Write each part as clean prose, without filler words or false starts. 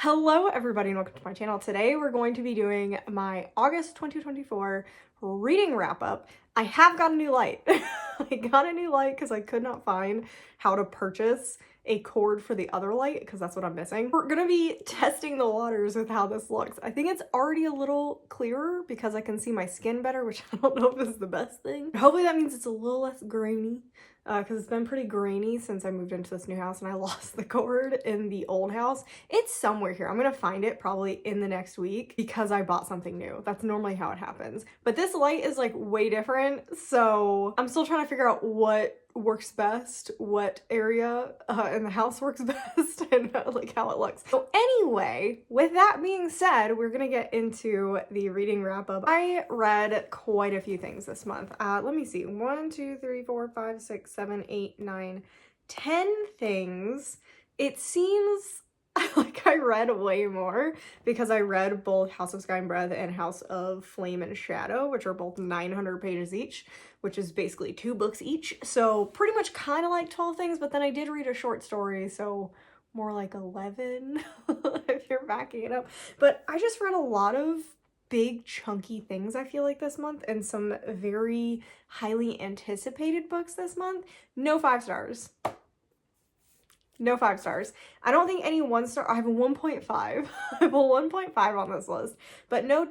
Hello everybody and welcome to my channel. Today we're going to be doing my August 2024 reading wrap up. I have got a new light. I got a new light because I could not find how to purchase a cord for the other light because that's what I'm missing. We're gonna be testing the waters with how this looks. I think it's already a little clearer because I can see my skin better, which I don't know if is the best thing. Hopefully that means it's a little less grainy. Because it's been pretty grainy since I moved into this new house and I lost the cord in the old house. It's somewhere here. I'm gonna find it probably in the next week because I bought something new. That's normally how it happens. But this light is like way different, so I'm still trying to figure out what works best, what area in the house works best, and like how it looks. So anyway, with that being said, we're gonna get into the reading wrap up. I read quite a few things this month. Let me see, 1, 2, 3, 4, 5, 6, 7, 8, 9, 10 things. It seems like I read way more because I read both House of Sky and Breath and House of Flame and Shadow, which are both 900 pages each, which is basically 2 books each. So pretty much kind of like 12 things, but then I did read a short story, so more like 11 if you're backing it up. But I just read a lot of big chunky things I feel like this month, and some very highly anticipated books this month. No 5 stars. No 5 stars. I don't think any 1 star. I have a 1.5. I have a 1.5 on this list, but no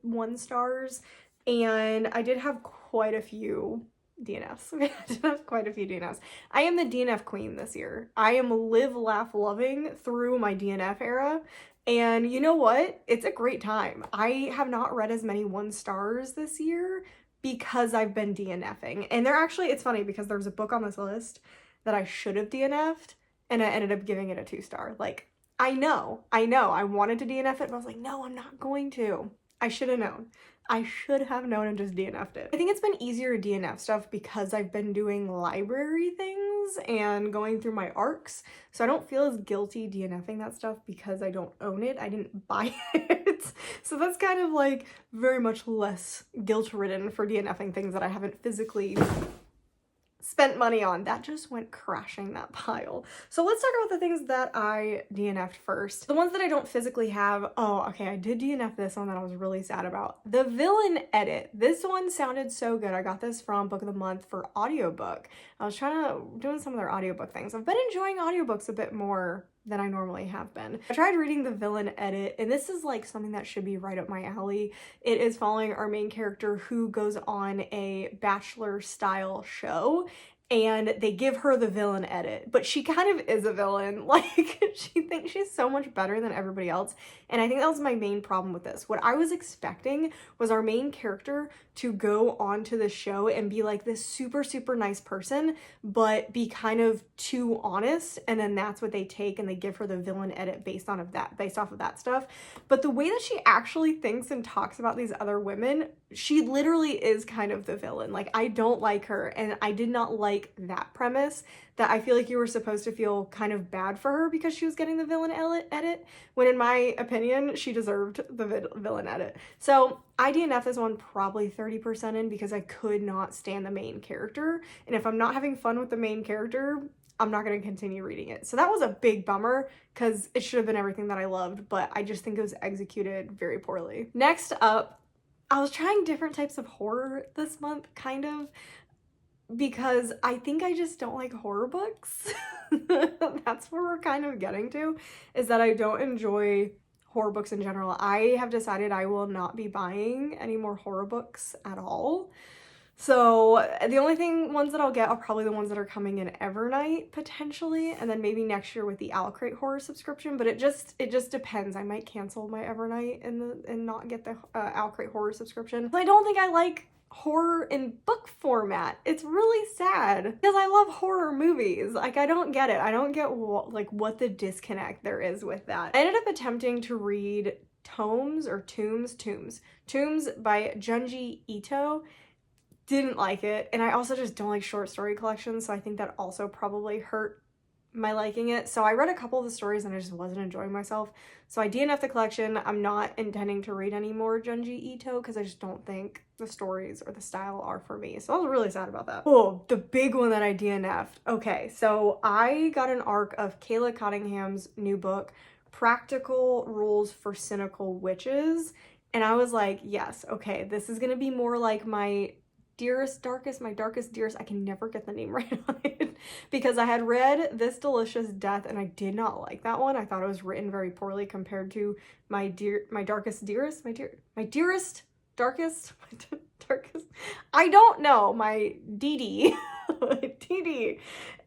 1 stars. And I did have quite a few DNFs. I did have quite a few DNFs. I am the DNF queen this year. I am live, laugh, loving through my DNF era. And you know what? It's a great time. I have not read as many 1 stars this year because I've been DNFing. And they're actually, it's funny because there's a book on this list that I should have DNF'd, and I ended up giving it a 2 star. Like, I know, I wanted to DNF it, but I was like, no, I'm not going to. I should have known. I should have known and just DNF'd it. I think it's been easier to DNF stuff because I've been doing library things and going through my arcs, so I don't feel as guilty DNFing that stuff because I don't own it. I didn't buy it. So that's kind of like very much less guilt-ridden for DNFing things that I haven't physically spent money on. That just went crashing, that pile. So let's talk about the things that I DNF'd first. The ones that I don't physically have. Oh, okay, I did DNF this one that I was really sad about. The Villain Edit. This one sounded so good. I got this from Book of the Month for audiobook. I was doing some of their audiobook things. I've been enjoying audiobooks a bit more than I normally have been. I tried reading The Villain Edit, and this is like something that should be right up my alley. It is following our main character who goes on a Bachelor style show, and they give her the villain edit, but she kind of is a villain. Like, she thinks she's so much better than everybody else, and I think that was my main problem with this. What I was expecting was our main character to go onto the show and be like this super, super nice person, but be kind of too honest, and then that's what they take and they give her the villain edit based off of that stuff. But the way that she actually thinks and talks about these other women, she literally is kind of the villain. Like, I don't like her, and I did not like that premise, that I feel like you were supposed to feel kind of bad for her because she was getting the villain edit, when in my opinion, she deserved the villain edit. So I DNF this one probably 30% in because I could not stand the main character. And if I'm not having fun with the main character, I'm not going to continue reading it. So that was a big bummer because it should have been everything that I loved, but I just think it was executed very poorly. Next up, I was trying different types of horror this month, kind of, because I think I just don't like horror books. That's where we're kind of getting to, is that I don't enjoy horror books in general. I have decided I will not be buying any more horror books at all. So the only ones that I'll get are probably the ones that are coming in Evernight potentially, and then maybe next year with the Owl Crate horror subscription. But it just depends. I might cancel my Evernight and not get the Owl Crate horror subscription. I don't think I like horror in book format. It's really sad because I love horror movies. Like, I don't get it. I don't get what the disconnect there is with that. I ended up attempting to read Tombs by Junji Ito. Didn't like it, and I also just don't like short story collections, so I think that also probably hurt my liking it. So I read a couple of the stories and I just wasn't enjoying myself, so I DNF'd the collection. I'm not intending to read any more Junji Ito because I just don't think the stories or the style are for me, so I was really sad about that. Oh, the big one that I DNF'd. Okay, so I got an arc of Kayla Cottingham's new book, practical rules for cynical witches. And I was like, yes, okay, this is gonna be more like my dearest, darkest, my darkest, dearest. I can never get the name right on it because I had read This Delicious Death and I did not like that one. I thought it was written very poorly compared to my darkest, dearest, my dearest, darkest, darkest. I don't know, my DD. TD.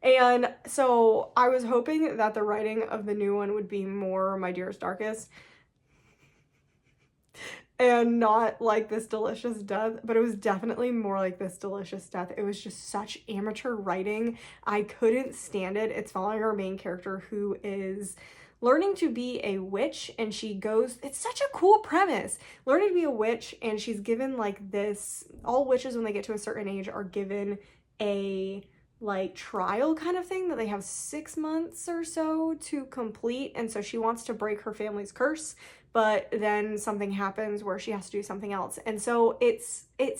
And so I was hoping that the writing of the new one would be more my dearest, darkest and not like This Delicious Death, but it was definitely more like This Delicious Death. It was just such amateur writing. I couldn't stand it. It's following our main character who is learning to be a witch, and she goes, it's such a cool premise, learning to be a witch, and she's given like this, all witches when they get to a certain age are given a like trial kind of thing that they have 6 months or so to complete, and so she wants to break her family's curse, but then something happens where she has to do something else. And so it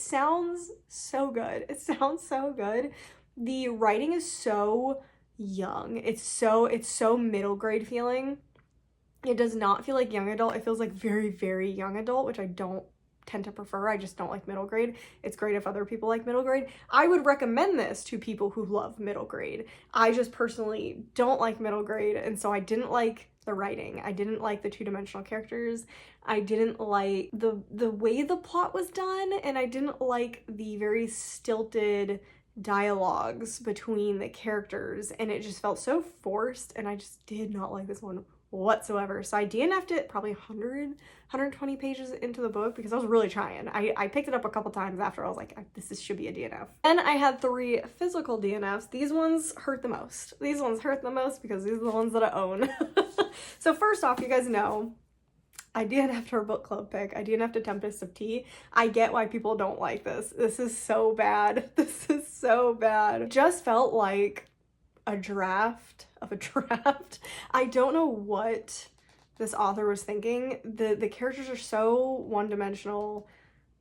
sounds so good. It sounds so good. The writing is so young. It's so middle grade feeling. It does not feel like young adult. It feels like very, very young adult, which I don't tend to prefer. I just don't like middle grade. It's great if other people like middle grade. I would recommend this to people who love middle grade. I just personally don't like middle grade, and so I didn't like the writing. I didn't like the two-dimensional characters. I didn't like the way the plot was done, and I didn't like the very stilted dialogues between the characters, and it just felt so forced, and I just did not like this one whatsoever. So I DNF'd it probably 120 pages into the book because I was really trying. I picked it up a couple times after. I was like, this should be a DNF. Then I had 3 physical DNFs. These ones hurt the most. These ones hurt the most because these are the ones that I own. So first off, you guys know I DNF'd her book club pick. I DNF'd A Tempest of Tea. I get why people don't like this. This is so bad. This is so bad. It just felt like a draft of a draft. I don't know what this author was thinking. The characters are so one-dimensional.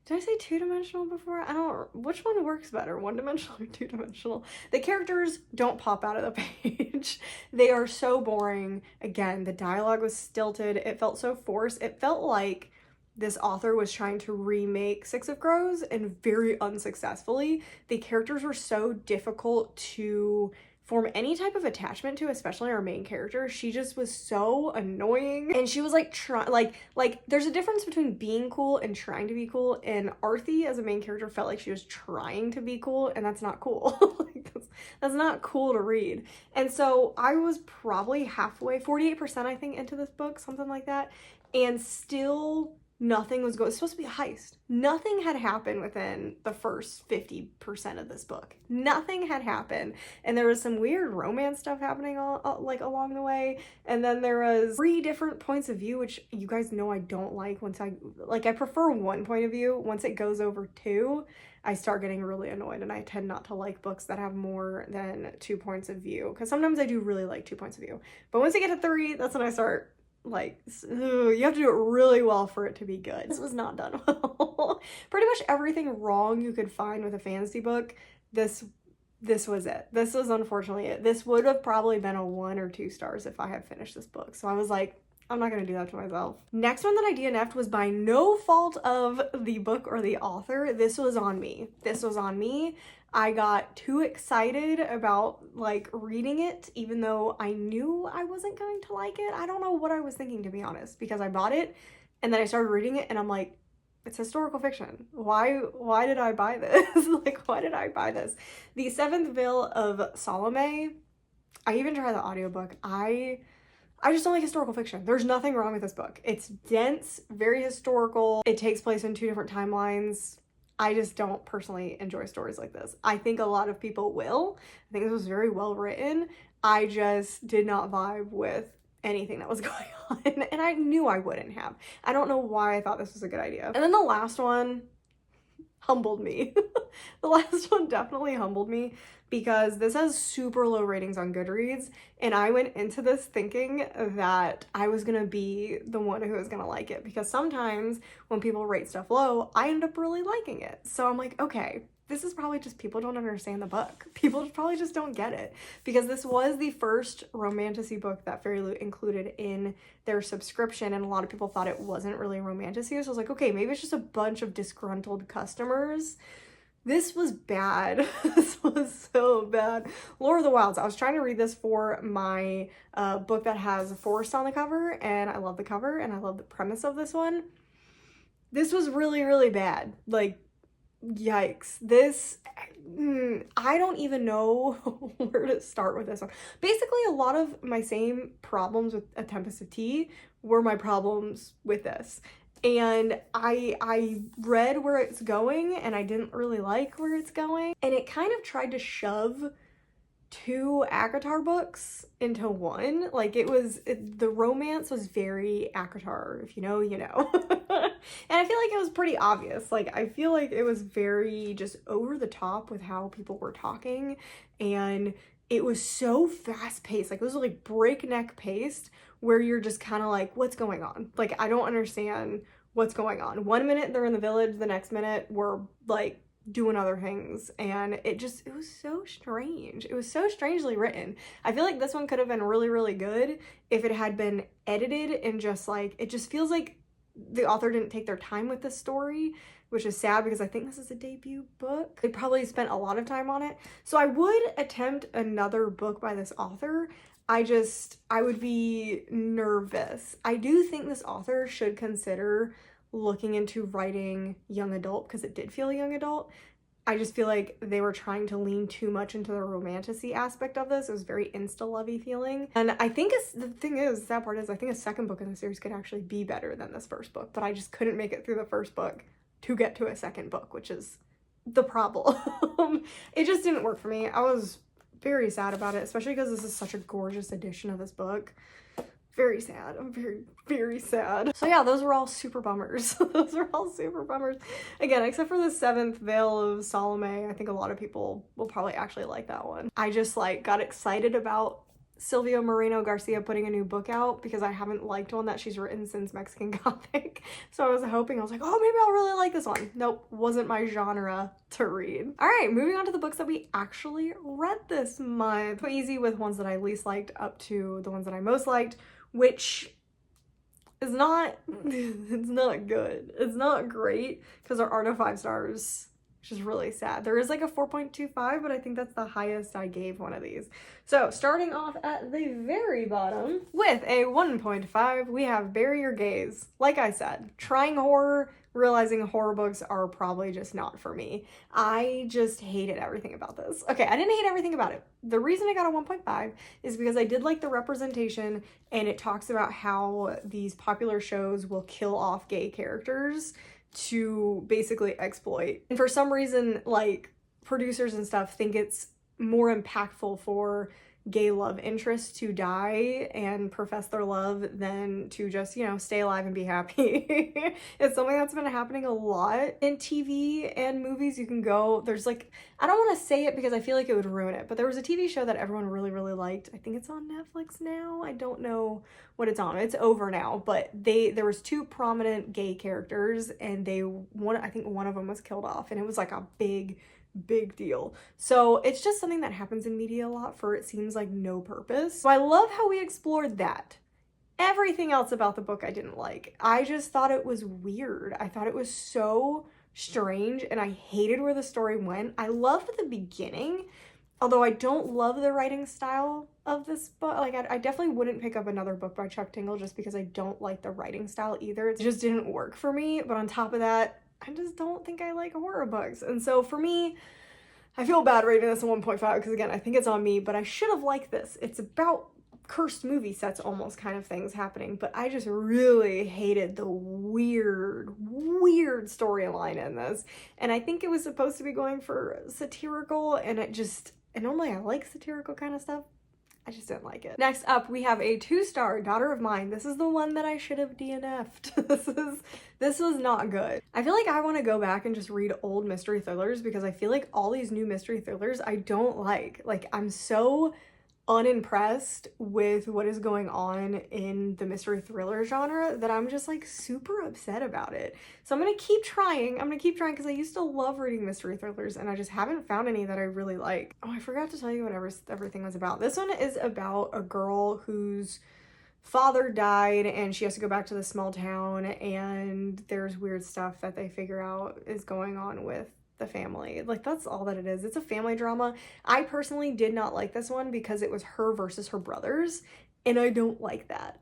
Did I say two-dimensional before? I don't, which one works better, one-dimensional or two-dimensional? The characters don't pop out of the page. They are so boring. Again, the dialogue was stilted. It felt so forced. It felt like this author was trying to remake Six of Crows and very unsuccessfully. The characters were so difficult to form any type of attachment to, especially our main character. She just was so annoying, and she was like like there's a difference between being cool and trying to be cool, and Arthi as a main character felt like she was trying to be cool, and that's not cool. Like, that's not cool to read. And so I was probably halfway, 48% I think into this book, something like that, and still nothing was going. It's supposed to be a heist. Nothing had happened within the first 50% of this book. Nothing had happened, and there was some weird romance stuff happening like along the way. And then there was 3 different points of view, which you guys know I don't like. I prefer one point of view. Once it goes over 2, I start getting really annoyed, and I tend not to like books that have more than 2 points of view, because sometimes I do really like 2 points of view. But once I get to 3, that's when I start like, you have to do it really well for it to be good. This was not done well. Pretty much everything wrong you could find with a fantasy book, this was it. This was unfortunately it. This would have probably been a 1 or 2 stars if I had finished this book. So I was like, I'm not gonna do that to myself. Next one that I DNF'd was by no fault of the book or the author. This was on me. This was on me. I got too excited about like reading it, even though I knew I wasn't going to like it. I don't know what I was thinking, to be honest, because I bought it and then I started reading it and I'm like, it's historical fiction. Why did I buy this? Like, why did I buy this? The Seventh Veil of Salome. I even tried the audiobook. I just don't like historical fiction. There's nothing wrong with this book. It's dense, very historical. It takes place in 2 different timelines. I just don't personally enjoy stories like this. I think a lot of people will. I think this was very well written. I just did not vibe with anything that was going on, and I knew I wouldn't have. I don't know why I thought this was a good idea. And then the last one humbled me. The last one definitely humbled me because this has super low ratings on Goodreads, and I went into this thinking that I was gonna be the one who was gonna like it, because sometimes when people rate stuff low, I end up really liking it. So I'm like, okay, this is probably just people don't understand the book. People probably just don't get it, because this was the first romantasy book that Fairy Loot included in their subscription, and a lot of people thought it wasn't really romantasy. So I was like, okay, maybe it's just a bunch of disgruntled customers. This was bad. This was so bad. Lore of the Wilds. I was trying to read this for my book that has a forest on the cover, and I love the cover and I love the premise of this one. This was really, really bad. Like, yikes. This, I don't even know where to start with this one. Basically, a lot of my same problems with A Tempest of Tea were my problems with this. And I read where it's going, and I didn't really like where it's going. And it kind of tried to shove two ACOTAR books into one. Like, the romance was very ACOTAR. If you know, you know. And I feel like it was pretty obvious. Like, I feel like it was very just over the top with how people were talking, and it was so fast paced. Like, it was like breakneck paced, where you're just kind of like, what's going on? Like, I don't understand what's going on. One minute they're in the village, the next minute we're like doing other things, and it was so strange. It was so strangely written. I feel like this one could have been really, really good if it had been edited, and just like, it just feels like the author didn't take their time with this story, which is sad because I think this is a debut book. They probably spent a lot of time on it. So I would attempt another book by this author. I would be nervous. I do think this author should consider looking into writing young adult, because it did feel young adult. I just feel like they were trying to lean too much into the romantasy aspect of this. It was very insta-lovey feeling. And I think the thing is, the sad part is, I think a second book in the series could actually be better than this first book, but I just couldn't make it through the first book to get to a second book, which is the problem. It just didn't work for me. I was very sad about it, especially because this is such a gorgeous edition of this book. Very sad. I'm very, very sad. So yeah, those were all super bummers. Those were all super bummers. Again, except for the 7th Veil of Salome, I think a lot of people will probably actually like that one. I just like got excited about Silvia Moreno Garcia putting a new book out, because I haven't liked one that she's written since Mexican Gothic. So I was hoping, I was like, oh, maybe I'll really like this one. Nope, wasn't my genre to read. All right, moving on to the books that we actually read this month. So easy with ones that I least liked up to the ones that I most liked, which is not, it's not good. It's not great, because our art of 5 stars, which is really sad. There is like a 4.25, but I think that's the highest I gave one of these. So starting off at the very bottom with a 1.5, we have Bury Your Gaze. Like I said, trying horror, realizing horror books are probably just not for me. I just hated everything about this. Okay, I didn't hate everything about it. The reason I got a 1.5 is because I did like the representation, and it talks about how these popular shows will kill off gay characters to basically exploit. And for some reason, like, producers and stuff think it's more impactful for gay love interests to die and profess their love than to just, you know, stay alive and be happy. It's something that's been happening a lot in TV and movies. You can go, there's like, I don't want to say it because I feel like it would ruin it, but there was a TV show that everyone really, really liked. I think it's on Netflix now. I don't know what it's on. It's over now, but there was 2 prominent gay characters, and I think one of them was killed off, and it was like a big deal. So it's just something that happens in media a lot for, it seems like, no purpose. So I love how we explored that. Everything else about the book I didn't like. I just thought it was weird. I thought it was so strange, and I hated where the story went. I loved the beginning, although I don't love the writing style of this book. Like, I definitely wouldn't pick up another book by Chuck Tingle just because I don't like the writing style either. It just didn't work for me. But on top of that, I just don't think I like horror books. And so for me, I feel bad rating this a 1.5 because, again, I think it's on me, but I should have liked this. It's about cursed movie sets almost kind of things happening, but I just really hated the weird storyline in this. And I think it was supposed to be going for satirical, and and normally I like satirical kind of stuff. I just didn't like it. Next up, we have a 2-star, Daughter of Mine. This is the one that I should have DNF'd. This was not good. I feel like I want to go back and just read old mystery thrillers, because I feel like all these new mystery thrillers I don't like. Like, I'm so unimpressed with what is going on in the mystery thriller genre that I'm just like super upset about it. So I'm gonna keep trying. I'm gonna keep trying because I used to love reading mystery thrillers and I just haven't found any that I really like. Oh, I forgot to tell you what everything was about. This one is about a girl whose father died and she has to go back to the small town, and there's weird stuff that they figure out is going on with the family. Like, that's all that it is. It's a family drama. I personally did not like this one because it was her versus her brothers, and I don't like that.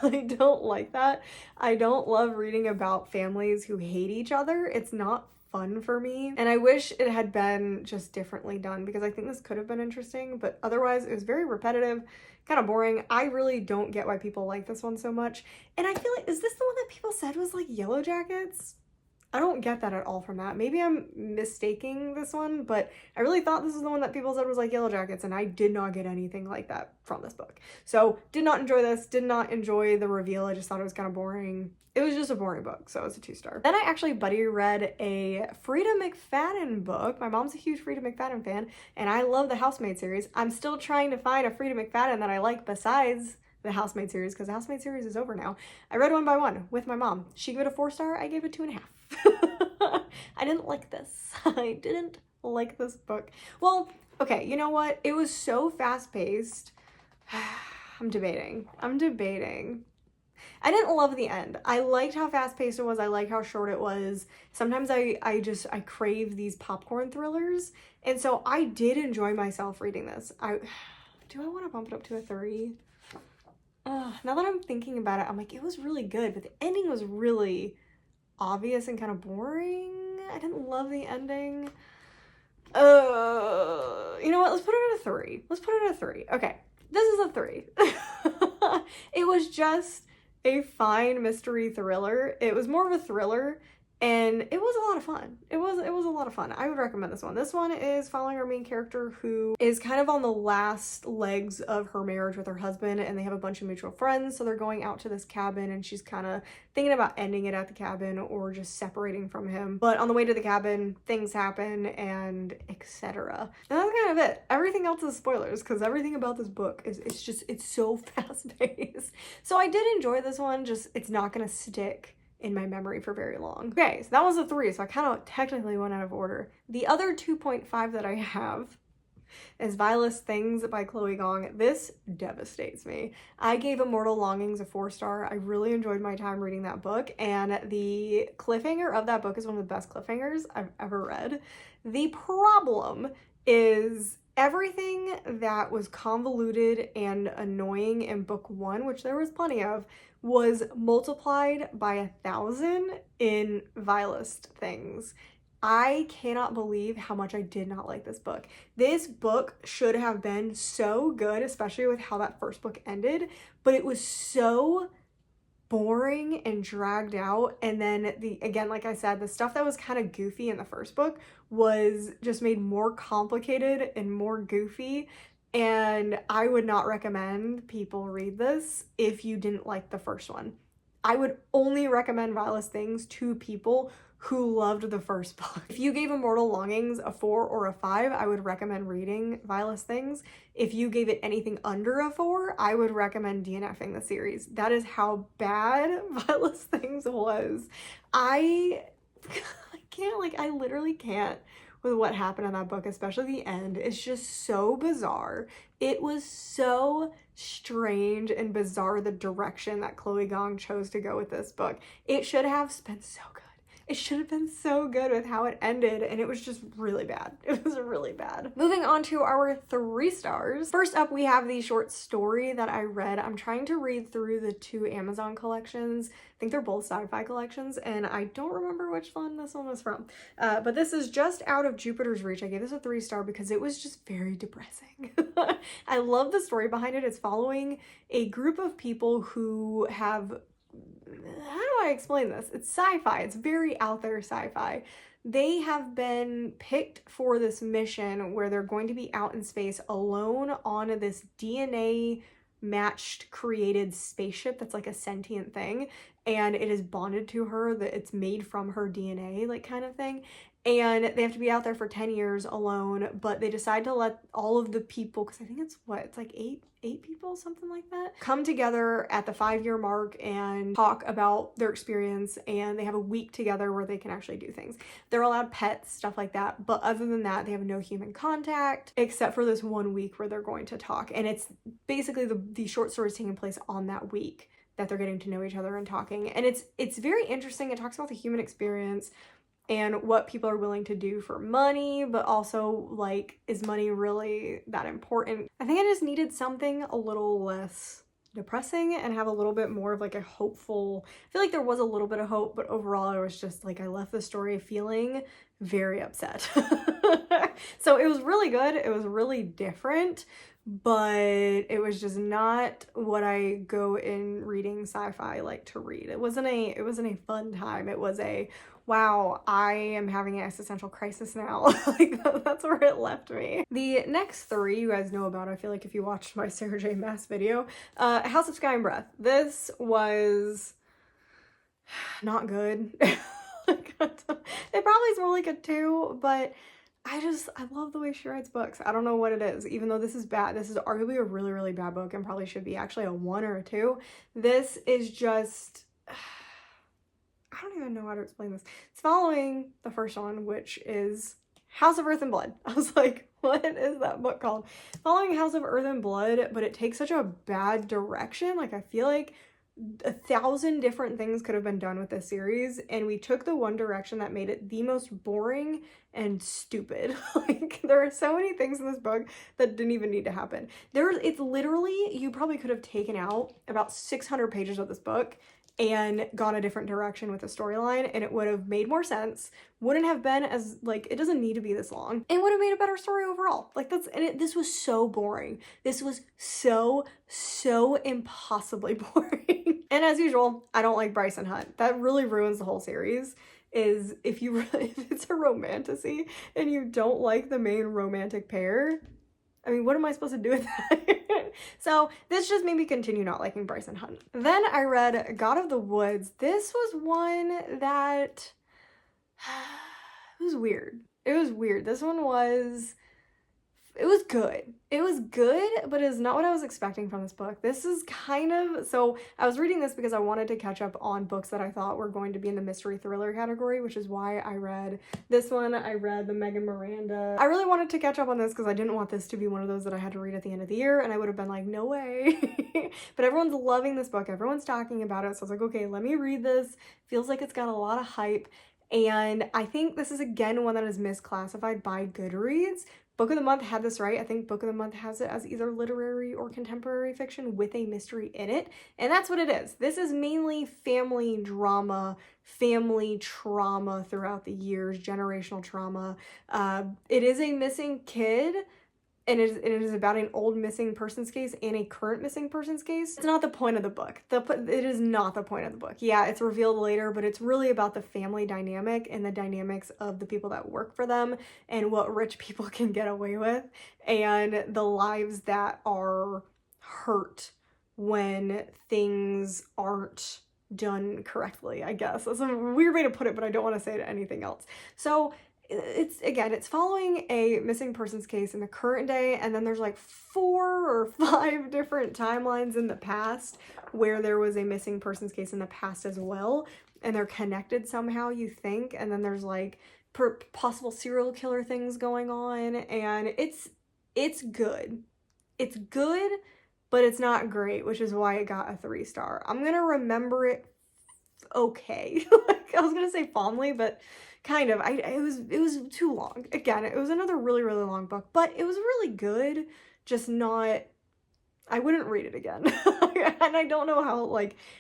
I don't like that. I don't love reading about families who hate each other. It's not fun for me, and I wish it had been just differently done because I think this could have been interesting, but otherwise it was very repetitive, kind of boring. I really don't get why people like this one so much, and I feel like, is this the one that people said was like Yellow Jackets? I don't get that at all from that. Maybe I'm mistaking this one, but I really thought this was the one that people said was like Yellow Jackets, and I did not get anything like that from this book. So did not enjoy this, did not enjoy the reveal. I just thought it was kind of boring. It was just a boring book, so it's a 2-star. Then I actually buddy read a Frida McFadden book. My mom's a huge Frida McFadden fan, and I love the Housemaid series. I'm still trying to find a Frida McFadden that I like besides the Housemaid series, because the Housemaid series is over now. I read one by one with my mom. She gave it a 4-star, I gave it 2.5. I didn't like this. I didn't like this book. Well, okay, you know what? It was so fast-paced. I'm debating. I didn't love the end. I liked how fast-paced it was. I liked how short it was. Sometimes I crave these popcorn thrillers, and so I did enjoy myself reading this. Do I want to bump it up to a 3? Now that I'm thinking about it, I'm like, it was really good, but the ending was really obvious and kind of boring. I didn't love the ending. You know what? Let's put it at a 3. Let's put it at a 3. Okay, this is a 3. It was just a fine mystery thriller. It was more of a thriller, and it was a lot of fun. It was a lot of fun. I would recommend this one. This one is following our main character who is kind of on the last legs of her marriage with her husband, and they have a bunch of mutual friends, so they're going out to this cabin, and she's kind of thinking about ending it at the cabin or just separating from him. But on the way to the cabin, things happen, and etc. And that's kind of it. Everything else is spoilers, because everything about this book it's so fast-paced. So I did enjoy this one, just it's not gonna stick in my memory for very long. Okay, so that was a 3, so I kind of technically went out of order. The other 2.5 that I have is Vilist Things by Chloe Gong. This devastates me. I gave Immortal Longings a 4-star. I really enjoyed my time reading that book, and the cliffhanger of that book is one of the best cliffhangers I've ever read. The problem is everything that was convoluted and annoying in book 1, which there was plenty of, was multiplied by 1,000 in Vilist Things. I cannot believe how much I did not like this book. This book should have been so good, especially with how that first book ended, but it was so boring and dragged out. And then again, like I said, the stuff that was kind of goofy in the first book was just made more complicated and more goofy. And I would not recommend people read this if you didn't like the first one. I would only recommend Vilist Things to people who loved the first book. If you gave Immortal Longings a 4 or a 5, I would recommend reading Vilist Things. If you gave it anything under a 4, I would recommend DNFing the series. That is how bad Vilist Things was. I can't, like, I literally can't with what happened in that book, especially the end. It's just so bizarre. It was so strange and bizarre, the direction that Chloe Gong chose to go with this book. It should have been so good. It should have been so good with how it ended, and it was just really bad. It was really bad. Moving on to our 3 stars. First up, we have the short story that I read. I'm trying to read through the 2 Amazon collections. I think they're both sci-fi collections, and I don't remember which one this one was from. But this is Just Out of Jupiter's Reach. I gave this a 3-star because it was just very depressing. I love the story behind it. It's following a group of people who have, how do I explain this? It's sci-fi. It's very out there sci-fi. They have been picked for this mission where they're going to be out in space alone on this DNA matched created spaceship that's like a sentient thing, and it is bonded to her, that it's made from her DNA, like, kind of thing. and they have to be out there for 10 years alone, but they decide to let all of the people, because I think it's like eight people, something like that, come together at the 5-year mark and talk about their experience, and they have a week together where they can actually do things. They're allowed pets, stuff like that, but other than that, they have no human contact except for this 1 week where they're going to talk, and it's basically the short stories taking place on that week that they're getting to know each other and talking, and it's very interesting. It talks about the human experience and what people are willing to do for money, but also, like, is money really that important? I think I just needed something a little less depressing and have a little bit more of like a hopeful, I feel like there was a little bit of hope, but overall I was just like, I left the story feeling very upset. So it was really good. It was really different, but it was just not what I go in reading sci-fi like to read. It wasn't a fun time. It was a, wow, I am having an existential crisis now. Like, that's where it left me. The next 3 you guys know about, I feel like, if you watched my Sarah J. Maas video. House of Sky and Breath. This was not good. It probably is more like a 2, but I love the way she writes books. I don't know what it is, even though this is bad. This is arguably a really, really bad book and probably should be actually a 1 or a 2. This is just, I don't even know how to explain this. It's following the first one, which is House of Earth and Blood. I was like, what is that book called? Following House of Earth and Blood, but it takes such a bad direction. Like, I feel like 1,000 different things could have been done with this series, and we took the one direction that made it the most boring and stupid. Like, there are so many things in this book that didn't even need to happen. It's literally, you probably could have taken out about 600 pages of this book and gone a different direction with the storyline, and it would have made more sense, wouldn't have been as, like, it doesn't need to be this long, and would have made a better story overall. Like, this was so boring. This was so impossibly boring. And as usual, I don't like Bryson Hunt. That really ruins the whole series, is if it's a romantasy and you don't like the main romantic pair, I mean, what am I supposed to do with that? So this just made me continue not liking Bryson Hunt. Then I read God of the Woods. This was one that, it was weird. It was weird. This one was, it was good. It was good, but it's not what I was expecting from this book. This is kind of, so I was reading this because I wanted to catch up on books that I thought were going to be in the mystery thriller category, which is why I read this one. I read the Megan Miranda. I really wanted to catch up on this because I didn't want this to be one of those that I had to read at the end of the year, and I would have been like, no way. But everyone's loving this book. Everyone's talking about it. So I was like, okay, let me read this. Feels like it's got a lot of hype. And I think this is, again, one that is misclassified by Goodreads. Book of the Month had this right. I think Book of the Month has it as either literary or contemporary fiction with a mystery in it. And that's what it is. This is mainly family drama, family trauma throughout the years, generational trauma. It is a missing kid, and it is about an old missing persons case and a current missing persons case. It's not the point of the book. It is not the point of the book. Yeah, it's revealed later, but it's really about the family dynamic and the dynamics of the people that work for them and what rich people can get away with and the lives that are hurt when things aren't done correctly, I guess. That's a weird way to put it, but I don't want to say it anything else. So it's following a missing persons case in the current day, and then there's like 4 or 5 different timelines in the past where there was a missing persons case in the past as well, and they're connected somehow, you think, and then there's like possible serial killer things going on, and it's good. It's good, but it's not great, which is why it got a 3-star. I'm gonna remember it okay. Like, I was gonna say fondly, but kind of. It was too long. Again, it was another really, really long book, but it was really good, just not, I wouldn't read it again. And I don't know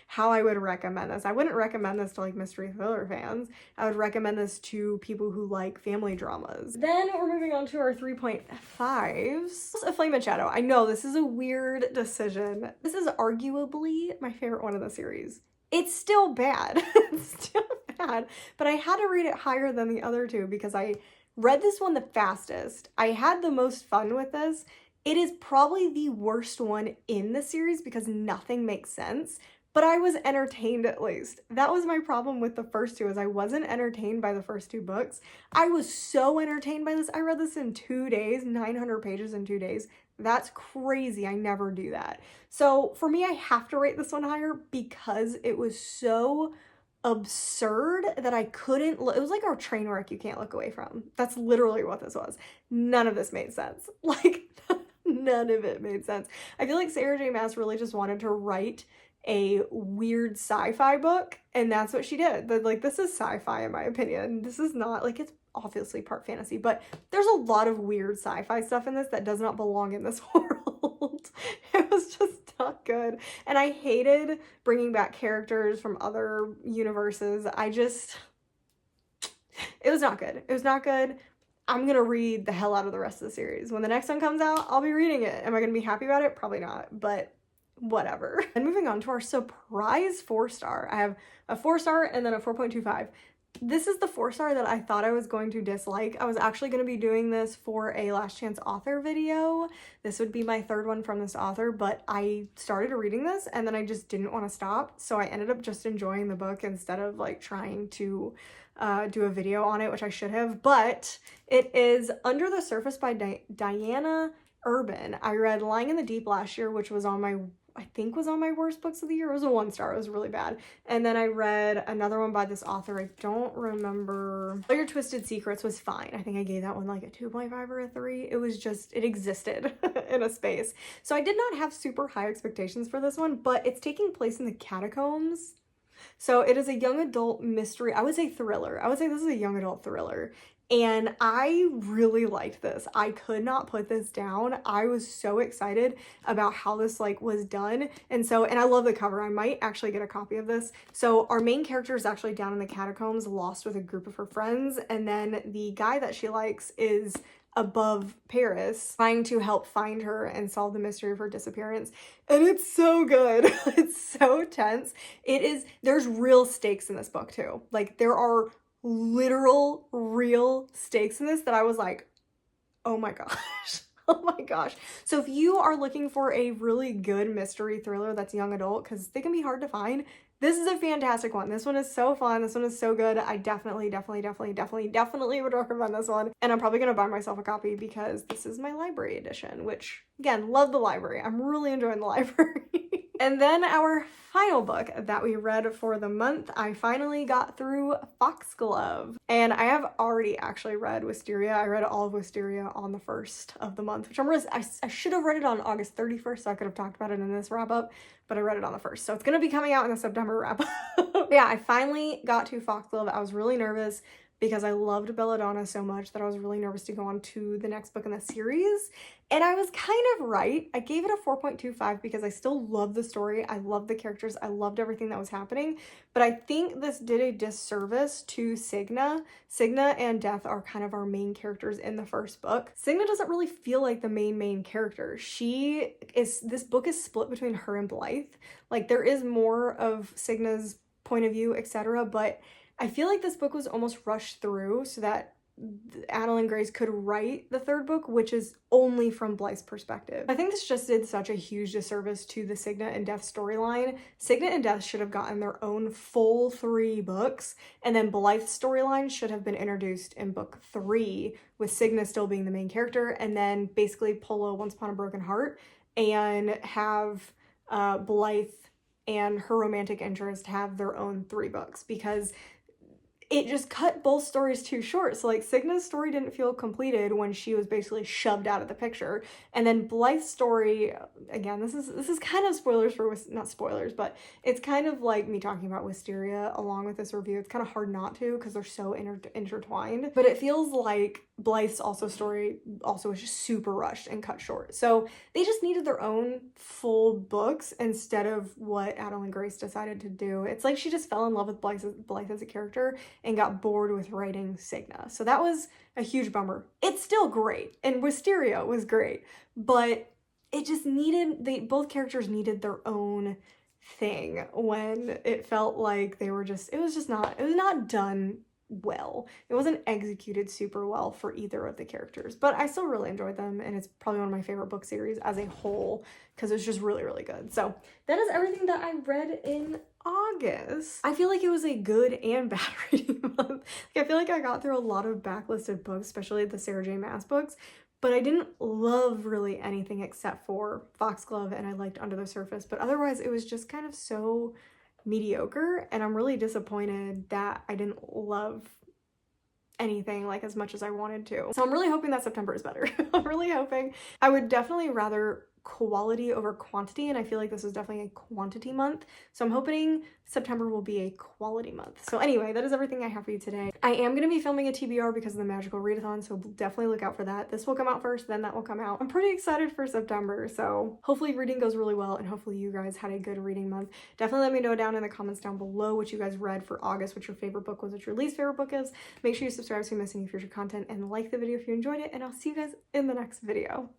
how I would recommend this. I wouldn't recommend this to like mystery thriller fans. I would recommend this to people who like family dramas. Then we're moving on to our 3.5s. A Flame and Shadow. I know this is a weird decision. This is arguably my favorite one of the series. It's still bad. It's still bad, but I had to rate it higher than the other 2 because I read this one the fastest. I had the most fun with this. It is probably the worst one in the series because nothing makes sense, but I was entertained at least. That was my problem with the first two, is I wasn't entertained by the first two books. I was so entertained by this. I read this in 2 days, 900 pages in 2 days. That's crazy. I never do that. So for me, I have to rate this one higher because it was so absurd that I couldn't it was like a train wreck you can't look away from. That's literally what this was. None of this made sense. Like, none of it made sense. I feel like Sarah J Maas really just wanted to write a weird sci-fi book, and that's what she did. But like, this is sci-fi in my opinion. This is not, like, it's obviously part fantasy, but there's a lot of weird sci-fi stuff in this that does not belong in this world. It was just not good. And I hated bringing back characters from other universes. It was not good. It was not good. I'm gonna read the hell out of the rest of the series. When the next one comes out, I'll be reading it. Am I gonna be happy about it? Probably not, but whatever. And moving on to our surprise 4-star. I have a 4-star and then a 4.25. This is the 4-star that I thought I was going to dislike. I was actually going to be doing this for a Last Chance author video. This would be my third one from this author, but I started reading this and then I just didn't want to stop. So I ended up just enjoying the book instead of like trying to do a video on it, which I should have. But it is Under the Surface by Diana Urban. I read Lying in the Deep last year, which was on my worst books of the year. It was a 1-star. It was really bad. And then I read another one by this author. I don't remember. All Your Twisted Secrets was fine. I think I gave that one like a 2.5 or a 3. It was just, it existed in a space. So I did not have super high expectations for this one, but it's taking place in the catacombs. So it is a young adult mystery. I would say thriller. I would say this is a young adult thriller. And I really liked this. I could not put this down. I was so excited about how this like was done. And I love the cover. I might actually get a copy of this. So our main character is actually down in the catacombs, lost with a group of her friends. And then the guy that she likes is above Paris, trying to help find her and solve the mystery of her disappearance. And it's so good. It's so tense. There's real stakes in this book too. Like, there are literal real stakes in this that I was like, oh my gosh. Oh my gosh. So if you are looking for a really good mystery thriller that's young adult, because they can be hard to find, this is a fantastic one. This one is so fun. This one is so good. I definitely would recommend this one. And I'm probably going to buy myself a copy because this is my library edition, which, again, love the library. I'm really enjoying the library. And then our final book that we read for the month, I finally got through Foxglove. And I have already actually read Wisteria. I read all of Wisteria on the 1st of the month, which I should have read it on August 31st, so I could have talked about it in this wrap-up, but I read it on the 1st. So it's going to be coming out in the September wrap-up. Yeah, I finally got to Foxglove. I was really nervous because I loved Belladonna so much that I was really nervous to go on to the next book in the series. And I was kind of right. I gave it a 4.25 because I still love the story. I love the characters. I loved everything that was happening. But I think this did a disservice to Signa. Signa and Death are kind of our main characters in the first book. Signa doesn't really feel like the main character. This book is split between her and Blythe. Like, there is more of Signa's point of view, etc., but I feel like this book was almost rushed through so that Adeline Grace could write the third book, which is only from Blythe's perspective. I think this just did such a huge disservice to the Signa and Death storyline. Signa and Death should have gotten their own full 3 books, and then Blythe's storyline should have been introduced in book 3, with Signa still being the main character, and then basically pull a Once Upon a Broken Heart and have Blythe and her romantic interest have their own 3 books, because it just cut both stories too short. So like, Signa's story didn't feel completed when she was basically shoved out of the picture. And then Blythe's story, again, this is kind of spoilers for, not spoilers, but it's kind of like me talking about Wisteria along with this review. It's kind of hard not to because they're so intertwined. But it feels like Blythe's story also was just super rushed and cut short. So they just needed their own full books instead of what Adeline Grace decided to do. It's like she just fell in love with Blythe as a character and got bored with writing Signa. So that was a huge bummer. It's still great, and Wisteria was great, but it just needed, both characters needed their own thing when it felt like they were just, it was not done well. It wasn't executed super well for either of the characters, but I still really enjoyed them, and it's probably one of my favorite book series as a whole because it's just really, really good. So that is everything that I read in August. I feel like it was a good and bad reading month. Like, I feel like I got through a lot of backlisted books, especially the Sarah J Maas books, but I didn't love really anything except for Foxglove, and I liked Under the Surface, but otherwise it was just kind of so mediocre, and I'm really disappointed that I didn't love anything like as much as I wanted to. So I'm really hoping that September is better. I'm really hoping. I would definitely rather quality over quantity, and I feel like this is definitely a quantity month, so I'm hoping September will be a quality month. So anyway, that is everything I have for you today. I am going to be filming a TBR because of the magical readathon, so definitely look out for that. This will come out first, then that will come out. I'm pretty excited for September, so hopefully reading goes really well, and hopefully you guys had a good reading month. Definitely let me know down in the comments down below what you guys read for August, what your favorite book was, what your least favorite book is. Make sure you subscribe so you don't miss any future content, and like the video if you enjoyed it, and I'll see you guys in the next video.